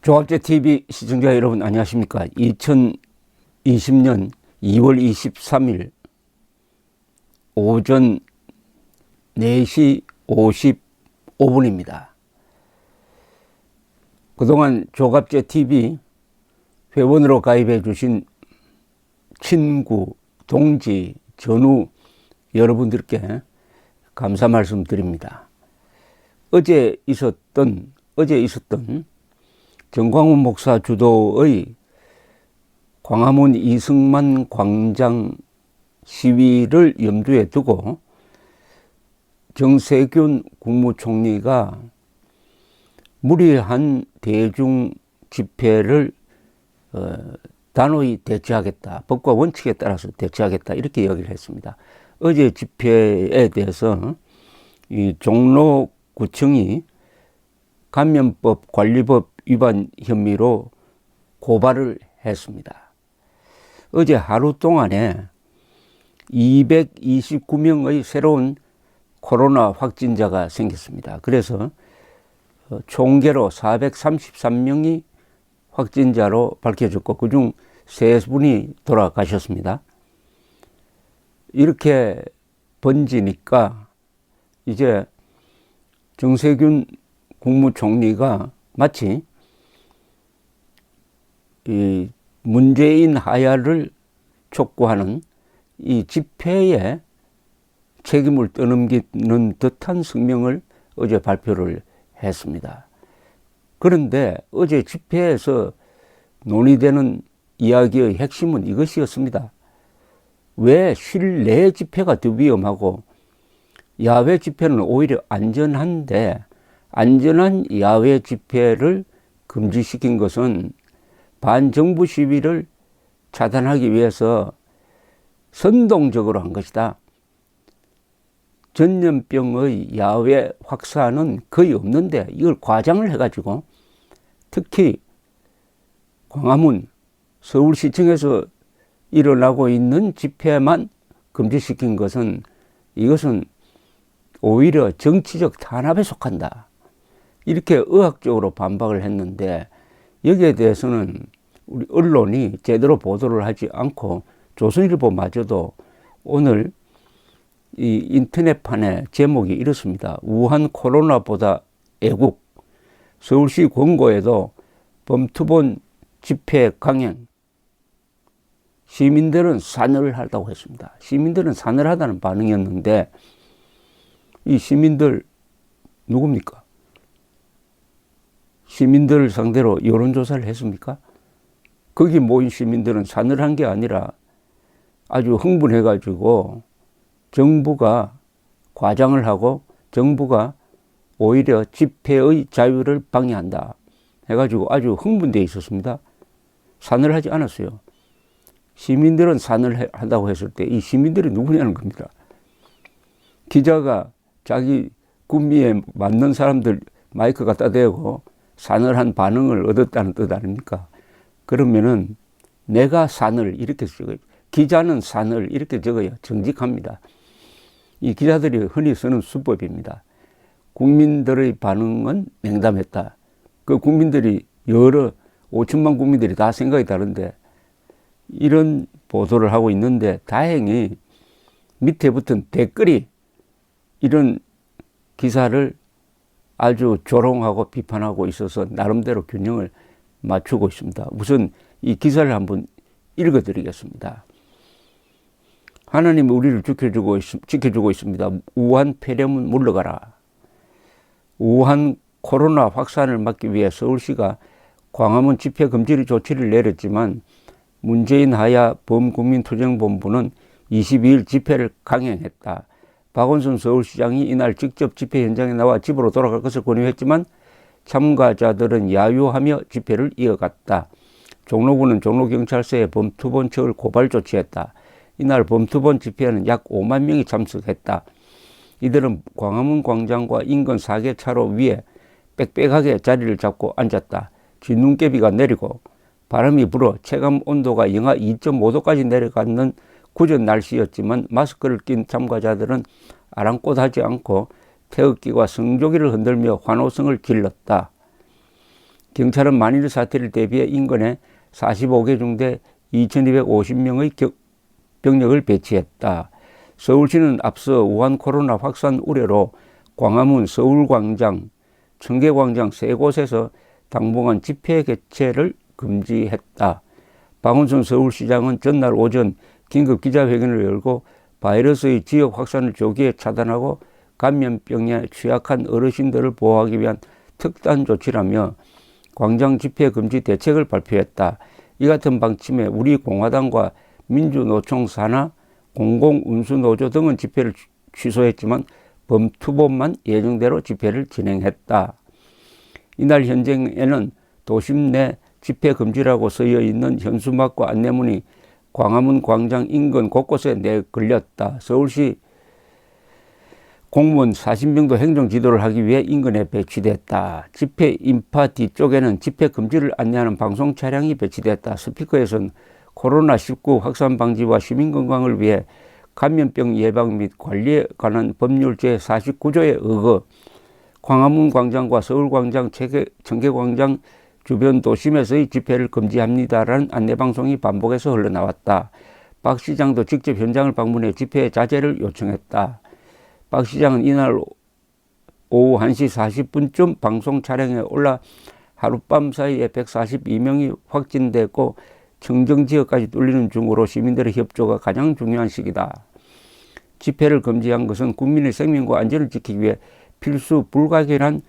조합제 TV 시청자 여러분 안녕하십니까? 2020년 2월 23일 오전 4시 55분입니다. 그동안 조갑제 TV 회원으로 가입해 주신 친구, 동지, 전우 여러분들께 감사 말씀 드립니다. 어제 있었던 정광훈 목사 주도의 광화문 이승만 광장 시위를 염두에 두고 정세균 국무총리가 무리한 대중 집회를 단호히 대처하겠다. 법과 원칙에 따라서 대처하겠다. 이렇게 이야기를 했습니다. 어제 집회에 대해서 이 종로구청이 감염법 관리법 위반 혐의로 고발을 했습니다. 어제 하루 동안에 229명의 새로운 코로나 확진자가 생겼습니다. 그래서 총계로 433명이 확진자로 밝혀졌고 그중 3분이 돌아가셨습니다. 이렇게 번지니까 이제 정세균 국무총리가 마치 이 문재인 하야를 촉구하는 이 집회에 책임을 떠넘기는 듯한 성명을 어제 발표를 했습니다. 그런데 어제 집회에서 논의되는 이야기의 핵심은 이것이었습니다. 왜 실내 집회가 더 위험하고 야외 집회는 오히려 안전한데 안전한 야외 집회를 금지시킨 것은 반정부 시위를 차단하기 위해서 선동적으로 한 것이다. 전염병의 야외 확산은 거의 없는데 이걸 과장을 해가지고 특히 광화문 서울시청에서 일어나고 있는 집회만 금지시킨 것은 이것은 오히려 정치적 탄압에 속한다. 이렇게 의학적으로 반박을 했는데 여기에 대해서는 우리 언론이 제대로 보도를 하지 않고 조선일보마저도 오늘 이 인터넷판에 제목이 이렇습니다. 우한 코로나보다 애국, 서울시 권고에도 범투본 집회 강행, 시민들은 싸늘하다고 했습니다. 시민들은 싸늘하다는 반응이었는데 이 시민들 누굽니까? 시민들을 상대로 여론조사를 했습니까? 거기 모인 시민들은 싸늘한 게 아니라 아주 흥분해가지고 정부가 과장을 하고 정부가 오히려 집회의 자유를 방해한다 해가지고 아주 흥분되어 있었습니다. 싸늘하지 않았어요. 시민들은 싸늘하다고 했을 때 이 시민들이 누구냐는 겁니다. 기자가 자기 군미에 맞는 사람들 마이크 갖다 대고 싸늘한 반응을 얻었다는 뜻 아닙니까? 그러면은 내가 싸늘 이렇게 적어요. 기자는 싸늘 이렇게 적어야 정직합니다. 이 기자들이 흔히 쓰는 수법입니다. 국민들의 반응은 냉담했다. 그 국민들이 여러 5천만 국민들이 다 생각이 다른데 이런 보도를 하고 있는데 다행히 밑에 붙은 댓글이 이런 기사를 아주 조롱하고 비판하고 있어서 나름대로 균형을 맞추고 있습니다. 우선 이 기사를 한번 읽어드리겠습니다. 하나님이 우리를 지켜주고 있습니다. 우한 폐렴은 물러가라. 우한 코로나 확산을 막기 위해 서울시가 광화문 집회 금지 조치를 내렸지만 문재인 하야 범국민투쟁본부는 22일 집회를 강행했다. 박원순 서울시장이 이날 직접 집회 현장에 나와 집으로 돌아갈 것을 권유했지만 참가자들은 야유하며 집회를 이어갔다. 종로구는 종로경찰서에 범투본척을 고발 조치했다. 이날 범투본 집회에는 약 5만 명이 참석했다. 이들은 광화문 광장과 인근 4개 차로 위에 빽빽하게 자리를 잡고 앉았다. 진눈깨비가 내리고 바람이 불어 체감 온도가 영하 2.5도까지 내려가는 궂은 날씨였지만 마스크를 낀 참가자들은 아랑곳하지 않고 태극기와 성조기를 흔들며 환호성을 질렀다. 경찰은 만일 사태를 대비해 인근에 45개 중대 2,250명의 병력을 배치했다. 서울시는 앞서 우한 코로나 확산 우려로 광화문, 서울광장, 청계광장 세 곳에서 당분간 집회 개최를 금지했다. 박원순 서울시장은 전날 오전 긴급 기자회견을 열고 바이러스의 지역 확산을 조기에 차단하고 감염병에 취약한 어르신들을 보호하기 위한 특단 조치라며 광장 집회 금지 대책을 발표했다. 이 같은 방침에 우리 공화당과 민주노총 산하, 공공운수노조 등은 집회를 취소했지만 범투범만 예정대로 집회를 진행했다. 이날 현장에는 도심 내 집회 금지라고 쓰여 있는 현수막과 안내문이 광화문 광장 인근 곳곳에 내걸렸다. 서울시 공무원 40명도 행정 지도를 하기 위해 인근에 배치됐다. 집회 인파 뒤쪽에는 집회 금지를 안내하는 방송 차량이 배치됐다. 스피커에서는 코로나19 확산 방지와 시민 건강을 위해 감염병 예방 및 관리에 관한 법률 제49조에 의거 광화문 광장과 서울광장, 청계광장 주변 도심에서의 집회를 금지합니다라는 안내방송이 반복해서 흘러나왔다. 박 시장도 직접 현장을 방문해 집회 자제를 요청했다. 박 시장은 이날 오후 1시 40분쯤 방송 차량에 올라 하룻밤 사이에 142명이 확진됐고 청정지역까지 뚫리는 중으로 시민들의 협조가 가장 중요한 시기다. 집회를 금지한 것은 국민의 생명과 안전을 지키기 위해 필수 불가결한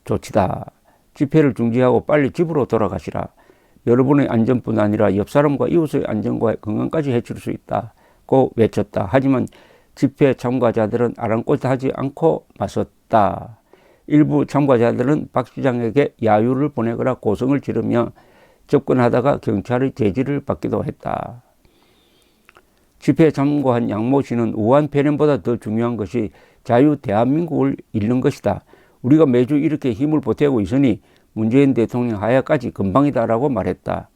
조치다. 집회를 중지하고 빨리 집으로 돌아가시라. 여러분의 안전뿐 아니라 옆 사람과 이웃의 안전과 건강까지 해칠 수 있다고 외쳤다. 하지만 집회 참가자들은 아랑곳하지 않고 맞섰다. 일부 참가자들은 박 시장에게 야유를 보내거나 고성을 지르며 접근하다가 경찰의 제지를 받기도 했다. 집회에 참가한 양모 씨는 우한 폐렴보다 더 중요한 것이 자유 대한민국을 잃는 것이다. 우리가 매주 이렇게 힘을 보태고 있으니 문재인 대통령 하야까지 금방이다라고 말했다.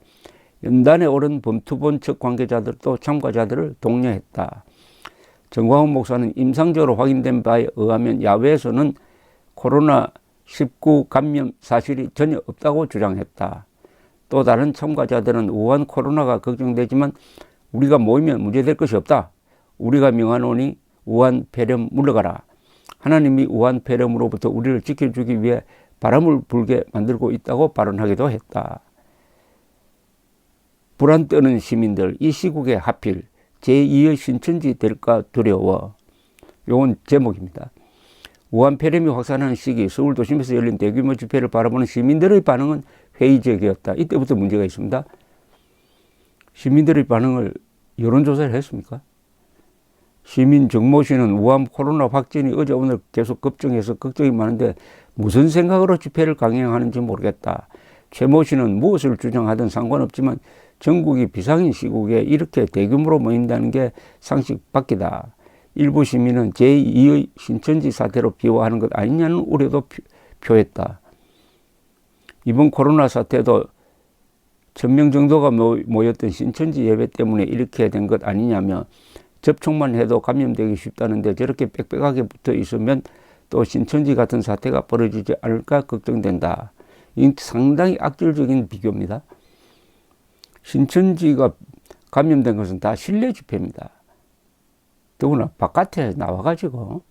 연단에 오른 범투본 측 관계자들도 참가자들을 독려했다. 정광훈 목사는 임상적으로 확인된 바에 의하면 야외에서는 코로나19 감염 사실이 전혀 없다고 주장했다. 또 다른 참가자들은 우한 코로나가 걱정되지만 우리가 모이면 문제될 것이 없다. 우리가 명하노니 우한 폐렴 물러가라. 하나님이 우한 폐렴으로부터 우리를 지켜주기 위해 바람을 불게 만들고 있다고 발언하기도 했다. 불안 떠는 시민들, 이 시국에 하필 제2의 신천지 될까 두려워. 요건 제목입니다. 우한 폐렴이 확산하는 시기 서울 도심에서 열린 대규모 집회를 바라보는 시민들의 반응은 회의적이었다. 이때부터 문제가 있습니다. 시민들의 반응을 여론조사를 했습니까? 시민 정모 씨는 우한 코로나 확진이 어제 오늘 계속 급증해서 걱정이 많은데 무슨 생각으로 집회를 강행하는지 모르겠다. 최모 씨는 무엇을 주장하든 상관없지만 전국이 비상인 시국에 이렇게 대규모로 모인다는 게 상식 밖이다. 일부 시민은 제2의 신천지 사태로 비화하는 것 아니냐는 우려도 표했다. 이번 코로나 사태도 1000명 정도가 모였던 신천지 예배 때문에 이렇게 된 것 아니냐며 접촉만 해도 감염되기 쉽다는데 저렇게 빽빽하게 붙어 있으면 또 신천지 같은 사태가 벌어지지 않을까 걱정된다. 이 상당히 악질적인 비교입니다. 신천지가 감염된 것은 다 실내 집회입니다. 더구나 바깥에 나와가지고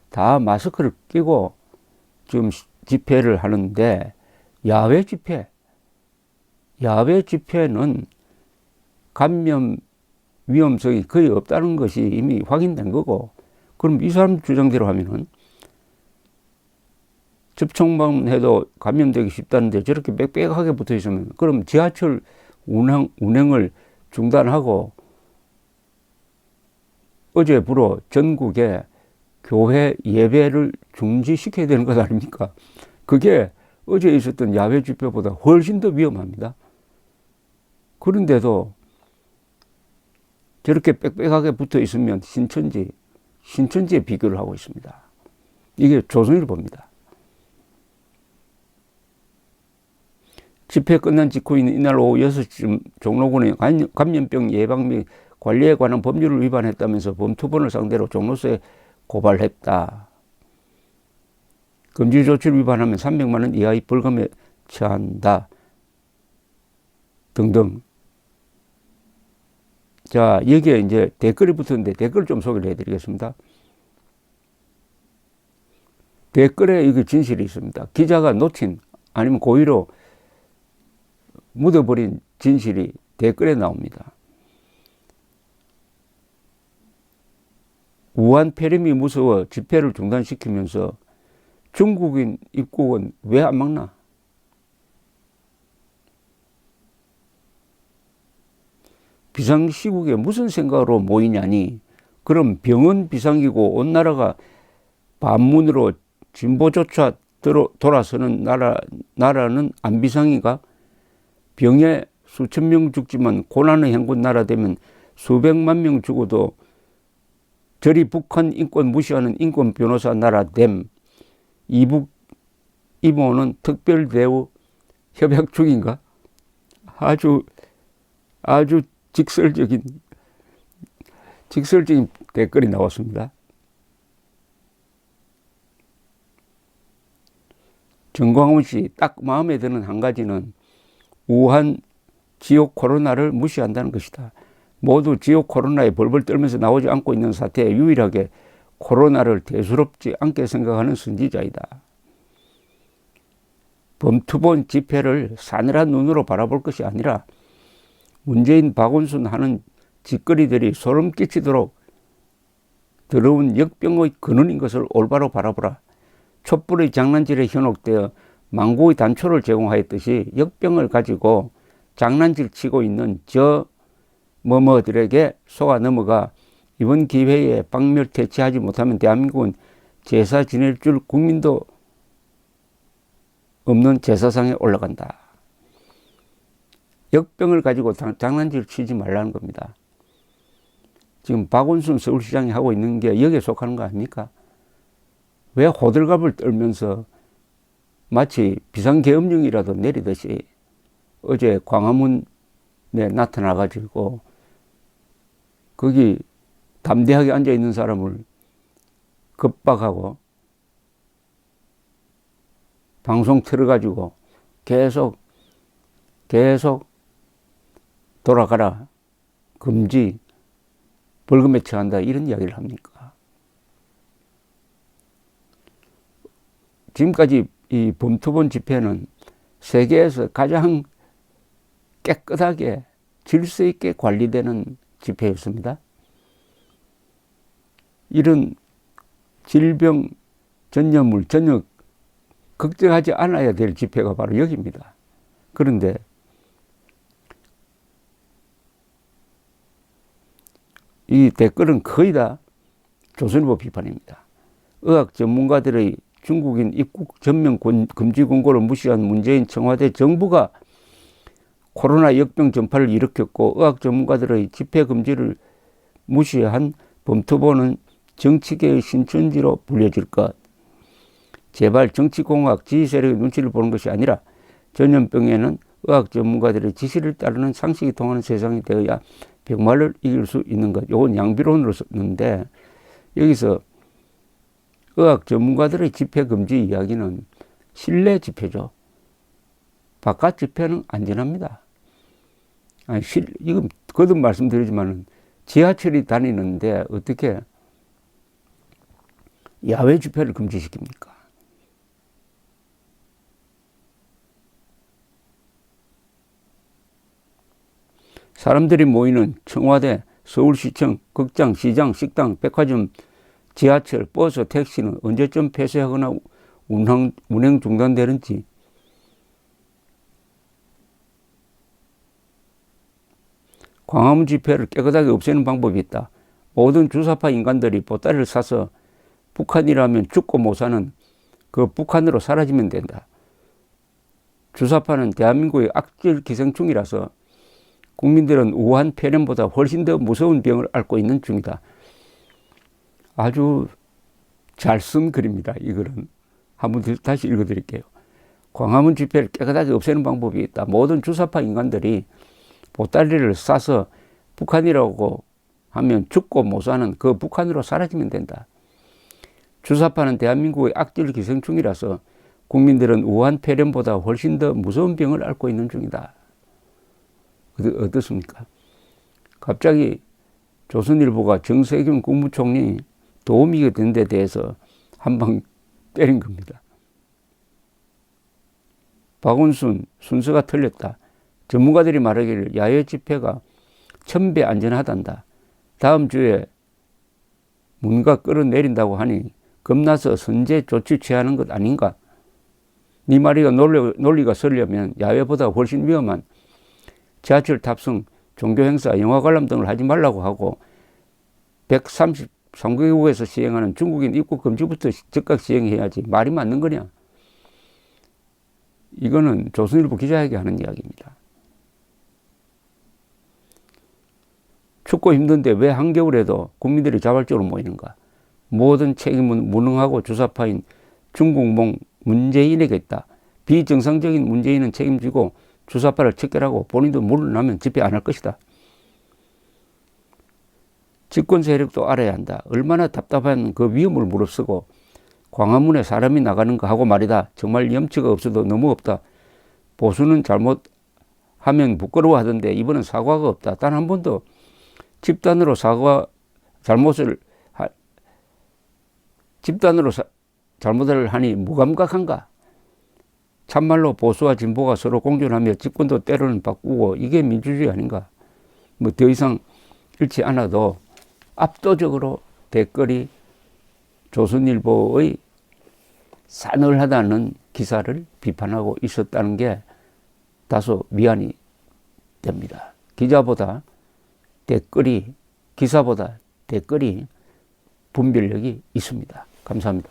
다 마스크를 끼고 지금 집회를 하는데 야외 집회는 감염 위험성이 거의 없다는 것이 이미 확인된 거고, 그럼 이 사람 주장대로 하면은 접촉만 해도 감염되기 쉽다는데 저렇게 빽빽하게 붙어 있으면 그럼 지하철 운행을 중단하고 어제부로 전국에 교회 예배를 중지시켜야 되는 것 아닙니까? 그게 어제 있었던 야외 집회보다 훨씬 더 위험합니다. 그런데도 저렇게 빽빽하게 붙어 있으면 신천지에 비교를 하고 있습니다. 이게 조선일보입니다. 집회 끝난 직후인 이날 오후 6시쯤 종로군에 감염병 예방 및 관리에 관한 법률을 위반했다면서 범투본을 상대로 종로서에 고발했다. 금지 조치를 위반하면 300만 원 이하의 벌금에 처한다. 등등. 자, 여기에 이제 댓글이 붙었는데 댓글 좀 소개를 해드리겠습니다. 댓글에 이게 진실이 있습니다. 기자가 놓친 아니면 고의로 묻어버린 진실이 댓글에 나옵니다. 우한 폐렴이 무서워 집회를 중단시키면서 중국인 입국은 왜 안 막나? 비상시국에 무슨 생각으로 모이냐니, 그럼 병은 비상이고 온 나라가 반문으로 진보조차 돌아서는 나라는 안 비상인가? 병에 수천 명 죽지만 고난의 행군 나라 되면 수백만 명 죽어도 저리 북한 인권 무시하는 인권 변호사 나라 됨. 이북 이모는 특별 대우 협약 중인가? 아주 직설적인 댓글이 나왔습니다. 정광훈 씨 딱 마음에 드는 한 가지는 우한 지옥 코로나를 무시한다는 것이다. 모두 지옥 코로나에 벌벌 떨면서 나오지 않고 있는 사태에 유일하게 코로나를 대수롭지 않게 생각하는 선지자이다. 범투본 집회를 싸늘한 눈으로 바라볼 것이 아니라 문재인, 박원순 하는 짓거리들이 소름 끼치도록 더러운 역병의 근원인 것을 올바로 바라보라. 촛불의 장난질에 현혹되어 망고의 단초를 제공하였듯이 역병을 가지고 장난질 치고 있는 저 머머들에게 속아 넘어가 이번 기회에 박멸퇴치하지 못하면 대한민국은 제사 지낼 줄 국민도 없는 제사상에 올라간다. 역병을 가지고 장난질 치지 말라는 겁니다. 지금 박원순 서울시장이 하고 있는 게 여기에 속하는 거 아닙니까? 왜 호들갑을 떨면서 마치 비상계엄령이라도 내리듯이 어제 광화문에 나타나가지고 거기 담대하게 앉아있는 사람을 겁박하고 방송 틀어가지고 계속 돌아가라, 금지, 벌금에 처한다, 이런 이야기를 합니까? 지금까지 이 범투본 집회는 세계에서 가장 깨끗하게 질서 있게 관리되는 집회였습니다. 이런 질병 전염을 전혀 걱정하지 않아야 될 집회가 바로 여기입니다. 그런데 이 댓글은 거의 다 조선일보 비판입니다. 의학 전문가들의 중국인 입국 전면 금지 권고를 무시한 문재인 청와대 정부가 코로나 역병 전파를 일으켰고, 의학 전문가들의 집회 금지를 무시한 범투본은 정치계의 신천지로 불려질 것. 제발 정치공학 지휘세력의 눈치를 보는 것이 아니라 전염병에는 의학 전문가들의 지시를 따르는 상식이 통하는 세상이 되어야 병마를 이길 수 있는 것. 이건 양비론으로 썼는데, 여기서 의학 전문가들의 집회 금지 이야기는 실내 집회죠. 바깥 집회는 안전합니다. 이건 거듭 말씀드리지만 지하철이 다니는데 어떻게 야외 집회를 금지시킵니까? 사람들이 모이는 청와대, 서울시청, 극장, 시장, 식당, 백화점, 지하철, 버스, 택시는 언제쯤 폐쇄하거나 운행 중단되는지, 광화문 집회를 깨끗하게 없애는 방법이 있다. 모든 주사파 인간들이 보따리를 사서 북한이라면 죽고 못 사는 그 북한으로 사라지면 된다. 주사파는 대한민국의 악질 기생충이라서 국민들은 우한 폐렴보다 훨씬 더 무서운 병을 앓고 있는 중이다. 아주 잘 쓴 글입니다. 이 글은. 한번 다시 읽어드릴게요. 광화문 집회를 깨끗하게 없애는 방법이 있다. 모든 주사파 인간들이 보따리를 싸서 북한이라고 하면 죽고 못 사는 그 북한으로 사라지면 된다. 주사파는 대한민국의 악질 기생충이라서 국민들은 우한 폐렴보다 훨씬 더 무서운 병을 앓고 있는 중이다. 어떻습니까? 갑자기 조선일보가 정세균 국무총리 도우미가 된 데 대해서 한 방 때린 겁니다. 박원순 순서가 틀렸다. 전문가들이 말하기를 야외 집회가 1000배 안전하단다. 다음 주에 문가 끌어내린다고 하니 겁나서 선제 조치 취하는 것 아닌가? 네 말이가 논리가 서려면 야외보다 훨씬 위험한 지하철 탑승, 종교 행사, 영화 관람 등을 하지 말라고 하고 133개국에서 시행하는 중국인 입국 금지부터 즉각 시행해야지. 말이 맞는 거냐? 이거는 조선일보 기자에게 하는 이야기입니다. 춥고 힘든데 왜 한겨울에도 국민들이 자발적으로 모이는가? 모든 책임은 무능하고 주사파인 중국몽 문재인에게 있다. 비정상적인 문재인은 책임지고 주사파를 척결하고 본인도 물러나면 집회 안 할 것이다. 집권 세력도 알아야 한다. 얼마나 답답한 그 위험을 무릅쓰고 광화문에 사람이 나가는 거 하고 말이다. 정말 염치가 없어도 너무 없다. 보수는 잘못하면 부끄러워하던데 이번엔 사과가 없다. 단 한 번도 집단으로 잘못을 하니 무감각한가? 참말로 보수와 진보가 서로 공존하며 집권도 때로는 바꾸고 이게 민주주의 아닌가? 뭐 더 이상 읽지 않아도 압도적으로 댓글이 조선일보의 싸늘하다는 기사를 비판하고 있었다는 게 다소 미안이 됩니다. 기사보다 댓글이 분별력이 있습니다. 감사합니다.